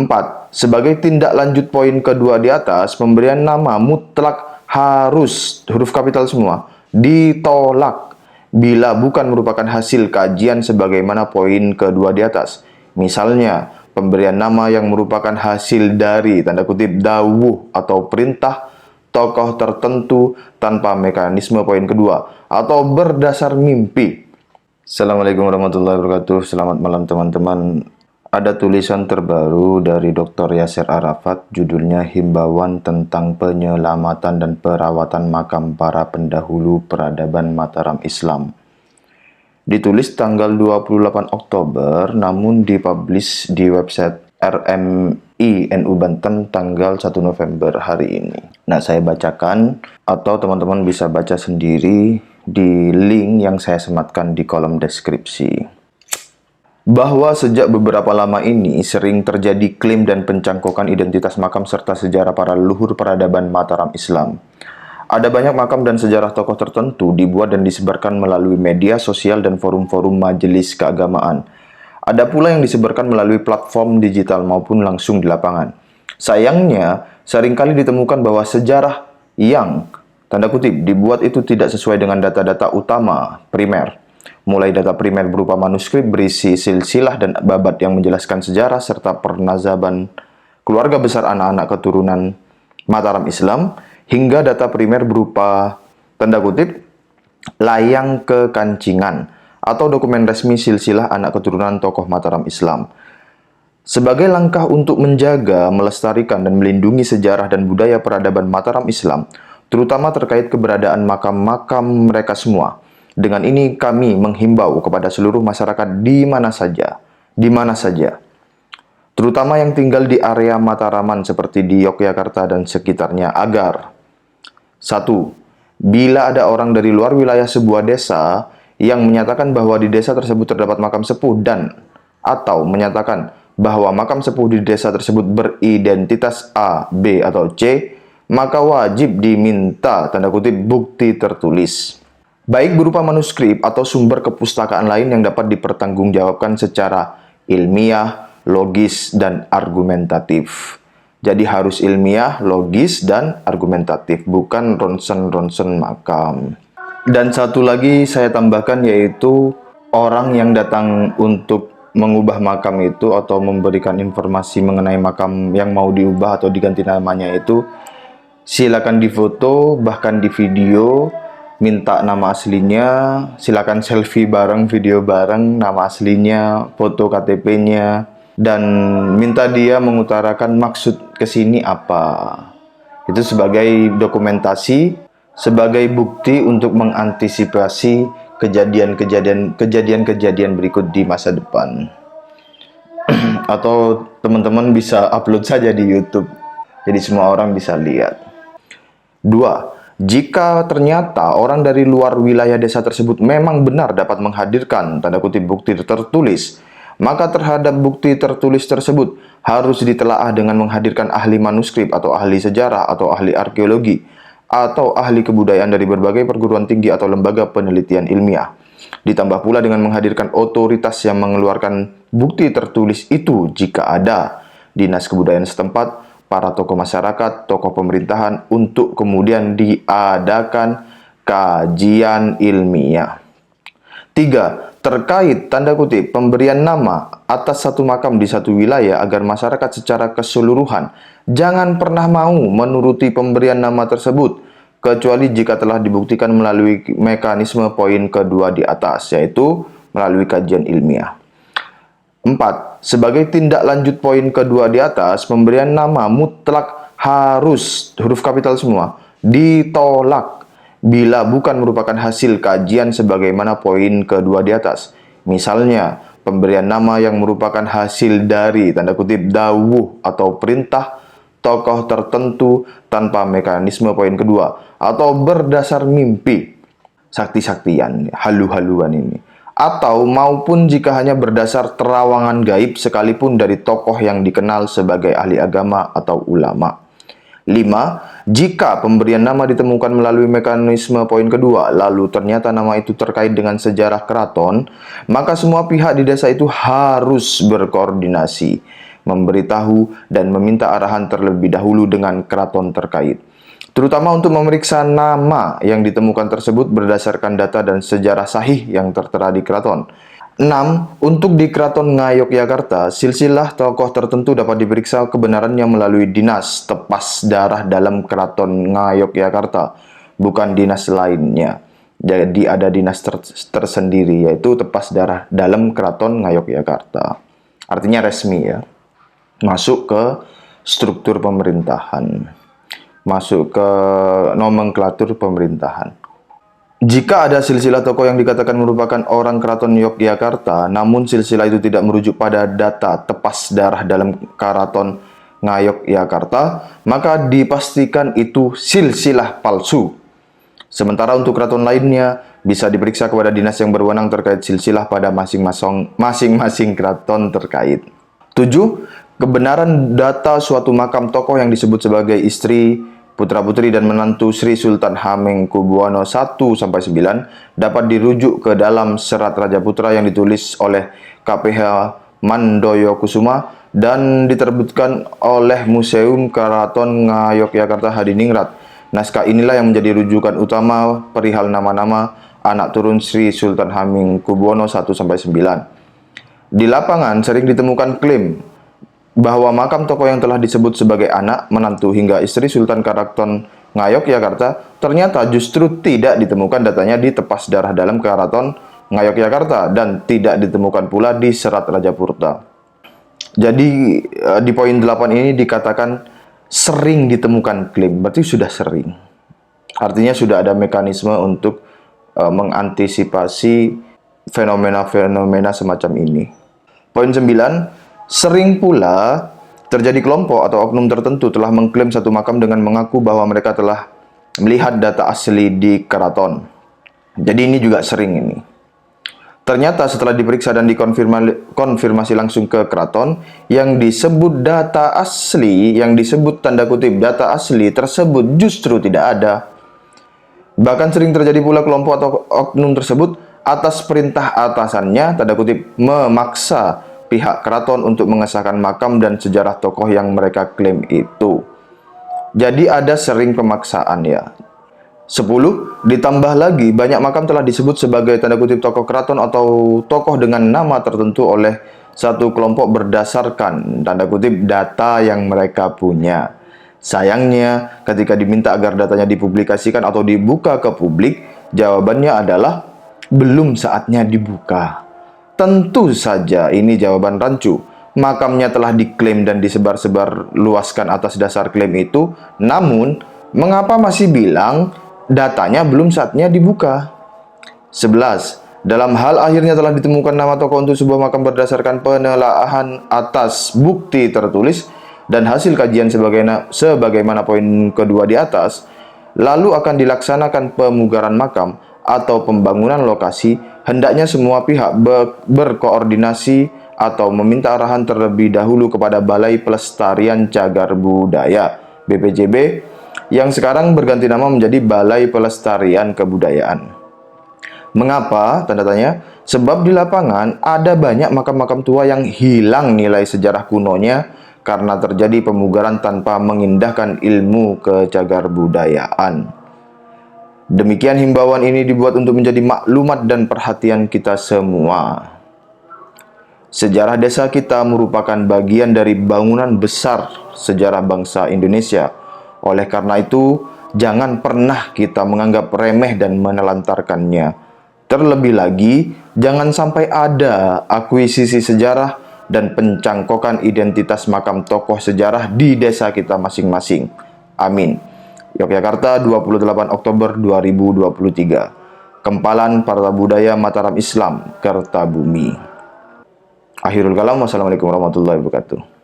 4. Sebagai tindak lanjut poin kedua di atas, pemberian nama mutlak harus, huruf kapital semua, ditolak bila bukan merupakan hasil kajian sebagaimana poin kedua di atas. Misalnya, pemberian nama yang merupakan hasil dari, tanda kutip, dawuh atau perintah tokoh tertentu tanpa mekanisme poin kedua, atau berdasar mimpi. Assalamualaikum warahmatullahi wabarakatuh. Selamat malam teman-teman. Ada tulisan terbaru dari Dr. Yasser Arafat, judulnya Himbauan tentang Penyelamatan dan Perawatan Makam Para Pendahulu Peradaban Mataram Islam. Ditulis tanggal 28 Oktober, namun dipublish di website RMI NU Banten tanggal 1 November hari ini. Nah, saya bacakan atau teman-teman bisa baca sendiri di link yang saya sematkan di kolom deskripsi. Bahwa sejak beberapa lama ini sering terjadi klaim dan pencangkokan identitas makam serta sejarah para leluhur peradaban Mataram Islam. Ada banyak makam dan sejarah tokoh tertentu dibuat dan disebarkan melalui media sosial dan forum-forum majelis keagamaan. Ada pula yang disebarkan melalui platform digital maupun langsung di lapangan. Sayangnya, seringkali ditemukan bahwa sejarah yang, tanda kutip, dibuat itu tidak sesuai dengan data-data utama primer. Mulai data primer berupa manuskrip berisi silsilah dan babat yang menjelaskan sejarah serta pernazaban keluarga besar anak-anak keturunan Mataram Islam, hingga data primer berupa, tanda kutip, layang kekancingan atau dokumen resmi silsilah anak keturunan tokoh Mataram Islam. Sebagai langkah untuk menjaga, melestarikan, dan melindungi sejarah dan budaya peradaban Mataram Islam, terutama terkait keberadaan makam-makam mereka semua. Dengan ini kami menghimbau kepada seluruh masyarakat di mana saja, terutama yang tinggal di area Mataraman seperti di Yogyakarta dan sekitarnya, agar 1. Bila ada orang dari luar wilayah sebuah desa yang menyatakan bahwa di desa tersebut terdapat makam sepuh dan atau menyatakan bahwa makam sepuh di desa tersebut beridentitas A, B, atau C, maka wajib diminta, tanda kutip, bukti tertulis, baik berupa manuskrip atau sumber kepustakaan lain yang dapat dipertanggungjawabkan secara ilmiah, logis, dan argumentatif. Jadi harus ilmiah, logis, dan argumentatif, bukan ronsen-ronsen makam. Dan satu lagi saya tambahkan, yaitu orang yang datang untuk mengubah makam itu atau memberikan informasi mengenai makam yang mau diubah atau diganti namanya itu, silakan difoto, bahkan di video, minta nama aslinya, silakan selfie bareng, video bareng, nama aslinya, foto KTP-nya, dan minta dia mengutarakan maksud kesini apa. Itu sebagai dokumentasi, sebagai bukti untuk mengantisipasi kejadian-kejadian berikut di masa depan. Atau teman-teman bisa upload saja di YouTube, jadi semua orang bisa lihat. 2. Jika ternyata orang dari luar wilayah desa tersebut memang benar dapat menghadirkan, tanda kutip, bukti tertulis, maka terhadap bukti tertulis tersebut harus ditelaah dengan menghadirkan ahli manuskrip atau ahli sejarah atau ahli arkeologi atau ahli kebudayaan dari berbagai perguruan tinggi atau lembaga penelitian ilmiah. Ditambah pula dengan menghadirkan otoritas yang mengeluarkan bukti tertulis itu jika ada, dinas kebudayaan setempat, para tokoh masyarakat, tokoh pemerintahan, untuk kemudian diadakan kajian ilmiah. 3. Terkait, tanda kutip, pemberian nama atas satu makam di satu wilayah agar masyarakat secara keseluruhan jangan pernah mau menuruti pemberian nama tersebut, kecuali jika telah dibuktikan melalui mekanisme poin kedua di atas, yaitu melalui kajian ilmiah. 4. Sebagai tindak lanjut poin kedua di atas, pemberian nama mutlak harus, huruf kapital semua, ditolak bila bukan merupakan hasil kajian sebagaimana poin kedua di atas. Misalnya, pemberian nama yang merupakan hasil dari, tanda kutip, dawuh atau perintah tokoh tertentu tanpa mekanisme poin kedua, atau berdasar mimpi, sakti-saktian, halu-haluan ini. Atau maupun jika hanya berdasar terawangan gaib sekalipun dari tokoh yang dikenal sebagai ahli agama atau ulama. 5. Jika pemberian nama ditemukan melalui mekanisme poin kedua, lalu ternyata nama itu terkait dengan sejarah keraton, maka semua pihak di desa itu harus berkoordinasi, memberitahu, dan meminta arahan terlebih dahulu dengan keraton terkait, terutama untuk memeriksa nama yang ditemukan tersebut berdasarkan data dan sejarah sahih yang tertera di keraton. 6. Untuk di Keraton Ngayogyakarta, silsilah tokoh tertentu dapat diperiksa kebenarannya melalui dinas tepas darah dalam Keraton Ngayogyakarta, bukan dinas lainnya. Jadi ada dinas tersendiri, yaitu tepas darah dalam Keraton Ngayogyakarta. Artinya resmi ya. Masuk ke struktur pemerintahan. Masuk ke nomenklatur pemerintahan. Jika ada silsilah tokoh yang dikatakan merupakan orang Keraton Yogyakarta, namun silsilah itu tidak merujuk pada data tepas darah dalam Keraton Ngayogyakarta, maka dipastikan itu silsilah palsu. Sementara untuk keraton lainnya, bisa diperiksa kepada dinas yang berwenang terkait silsilah pada masing-masing keraton terkait. 7. Kebenaran data suatu makam tokoh yang disebut sebagai istri, putra-putri dan menantu Sri Sultan Hamengkubuwono I-9 dapat dirujuk ke dalam serat Raja Putra yang ditulis oleh KPH Mandoyo Kusuma dan diterbitkan oleh Museum Keraton Ngayogyakarta Hadiningrat. Naskah inilah yang menjadi rujukan utama perihal nama-nama anak turun Sri Sultan Hamengkubuwono I-9. Di lapangan sering ditemukan klaim bahwa makam tokoh yang telah disebut sebagai anak, menantu hingga istri Sultan Keraton Ngayogyakarta ternyata justru tidak ditemukan datanya di tepas darah dalam Keraton Ngayogyakarta dan tidak ditemukan pula di serat Raja Putra. Jadi di poin 8 ini dikatakan sering ditemukan klaim, berarti sudah sering. Artinya sudah ada mekanisme untuk mengantisipasi fenomena-fenomena semacam ini. Poin 9. Sering pula terjadi kelompok atau oknum tertentu telah mengklaim satu makam dengan mengaku bahwa mereka telah melihat data asli di keraton. Jadi ini juga sering ini. Ternyata setelah diperiksa dan dikonfirmasi langsung ke keraton, yang disebut data asli, yang disebut tanda kutip data asli tersebut justru tidak ada. Bahkan sering terjadi pula kelompok atau oknum tersebut atas perintah atasannya, tanda kutip, memaksa pihak keraton untuk mengesahkan makam dan sejarah tokoh yang mereka klaim itu. Jadi ada sering pemaksaan ya. 10. Ditambah lagi, banyak makam telah disebut sebagai tanda kutip tokoh keraton atau tokoh dengan nama tertentu oleh satu kelompok berdasarkan tanda kutip data yang mereka punya. Sayangnya, ketika diminta agar datanya dipublikasikan atau dibuka ke publik, jawabannya adalah belum saatnya dibuka. Tentu saja ini jawaban rancu. Makamnya telah diklaim dan disebar-sebar luaskan atas dasar klaim itu. Namun, mengapa masih bilang datanya belum saatnya dibuka? 11. Dalam hal akhirnya telah ditemukan nama tokoh untuk sebuah makam berdasarkan penelaahan atas bukti tertulis dan hasil kajian sebagaimana poin kedua di atas, lalu akan dilaksanakan pemugaran makam atau pembangunan lokasi. Hendaknya semua pihak berkoordinasi atau meminta arahan terlebih dahulu kepada Balai Pelestarian Cagar Budaya (BPCB) yang sekarang berganti nama menjadi Balai Pelestarian Kebudayaan. Mengapa? Tanda tanya. Sebab di lapangan ada banyak makam-makam tua yang hilang nilai sejarah kunonya karena terjadi pemugaran tanpa mengindahkan ilmu kecagar budayaan. Demikian himbauan ini dibuat untuk menjadi maklumat dan perhatian kita semua. Sejarah desa kita merupakan bagian dari bangunan besar sejarah bangsa Indonesia. Oleh karena itu, jangan pernah kita menganggap remeh dan menelantarkannya. Terlebih lagi, jangan sampai ada akuisisi sejarah dan pencangkokan identitas makam tokoh sejarah di desa kita masing-masing. Amin. Yogyakarta, 28 Oktober 2023. Kempalan Parta Budaya Mataram Islam, Kertabumi. Akhirul kalam, wassalamualaikum warahmatullahi wabarakatuh.